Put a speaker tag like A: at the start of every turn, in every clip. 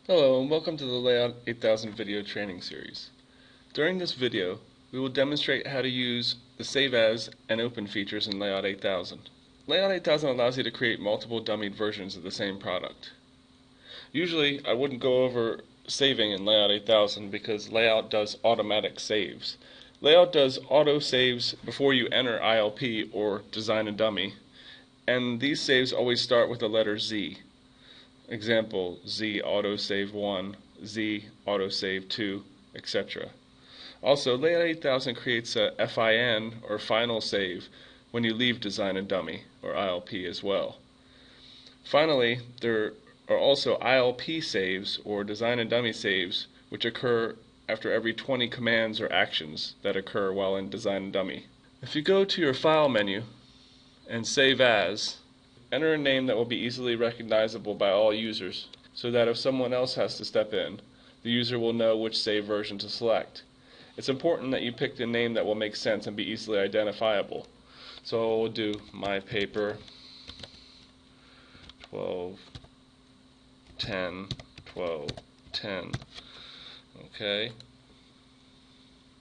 A: Hello and welcome to the Layout 8000 video training series. During this video, we will demonstrate how to use the Save As and Open features in Layout 8000. Layout 8000 allows you to create multiple dummied versions of the same product. Usually, I wouldn't go over saving in Layout 8000 because Layout does automatic saves. Layout does autosaves before you enter ILP or Design a Dummy, and these saves always start with the letter Z. Example, Z autosave 1, Z autosave 2, etc. Also, Layout 8000 creates a FIN or final save when you leave Design a Dummy or ILP as well. Finally, there are also ILP saves or Design a Dummy saves which occur after every 20 commands or actions that occur while in Design a Dummy. If you go to your File menu and Save As, enter a name that will be easily recognizable by all users, so that if someone else has to step in, the user will know which save version to select. It's important that you pick a name that will make sense and be easily identifiable. So we'll do my paper 1210 1210. Okay.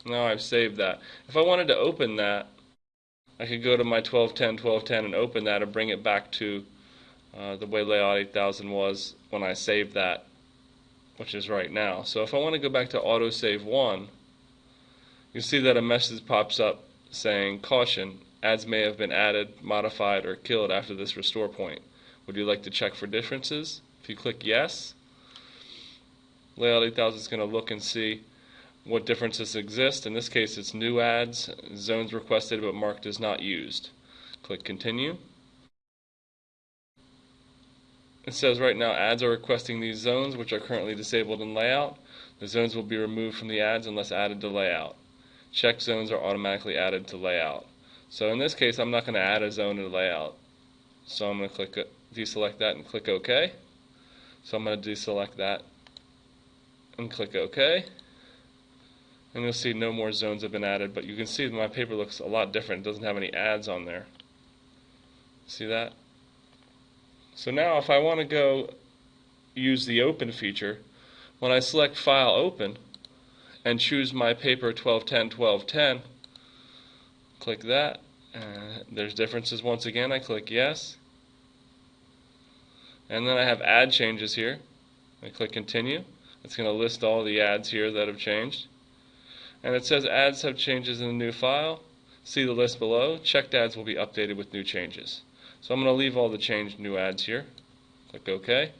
A: Now I've saved that. If I wanted to open that, I could go to my 1210 and open that and bring it back to the way Layout 8000 was when I saved that, which is right now. So if I want to go back to Autosave 1, you see that a message pops up saying, "Caution, ads may have been added, modified, or killed after this restore point. Would you like to check for differences?" If you click yes, Layout 8000 is going to look and see what differences exist. In this case, it's new ads, zones requested but marked as not used. Click continue. It says right now ads are requesting these zones, which are currently disabled in layout. The zones will be removed from the ads unless added to layout. Check zones are automatically added to layout. So in this case, I'm not going to add a zone to layout. So I'm going to deselect that and click OK. So I'm going to deselect that and click OK. And you'll see no more zones have been added, but you can see that my paper looks a lot different. It doesn't have any ads on there. See that? So now if I want to go use the open feature, when I select File Open and choose my paper 1210, click that. There's differences once again. I click yes. And then I have add changes here. I click continue. It's going to list all the ads here that have changed. And it says ads have changes in the new file. See the list below. Checked ads will be updated with new changes. So I'm going to leave all the changed new ads here. Click OK.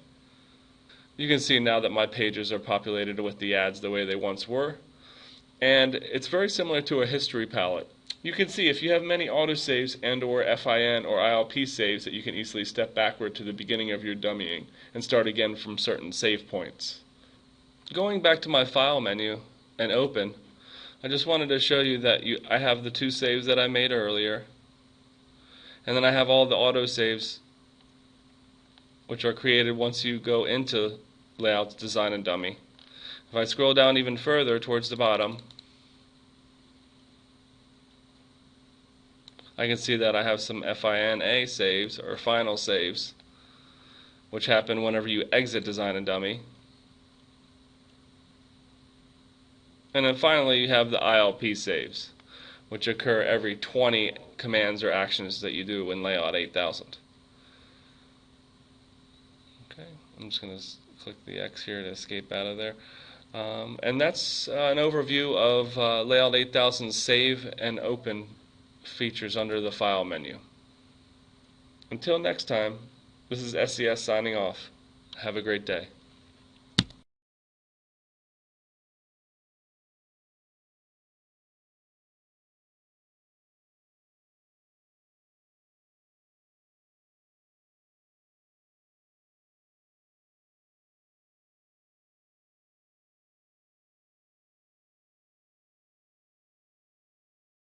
A: You can see now that my pages are populated with the ads the way they once were. And it's very similar to a history palette. You can see if you have many autosaves and or FIN or ILP saves that you can easily step backward to the beginning of your dummying and start again from certain save points. Going back to my file menu and open, I just wanted to show you that I have the two saves that I made earlier, and then I have all the autosaves which are created once you go into Layouts, Design and Dummy. If I scroll down even further towards the bottom, I can see that I have some FINA saves or final saves which happen whenever you exit Design and Dummy. And then finally you have the ILP saves, which occur every 20 commands or actions that you do in Layout 8000. Okay, I'm just going to click the X here to escape out of there. And that's an overview of Layout 8000's Save and Open features under the File menu. Until next time, this is SES signing off. Have a great day.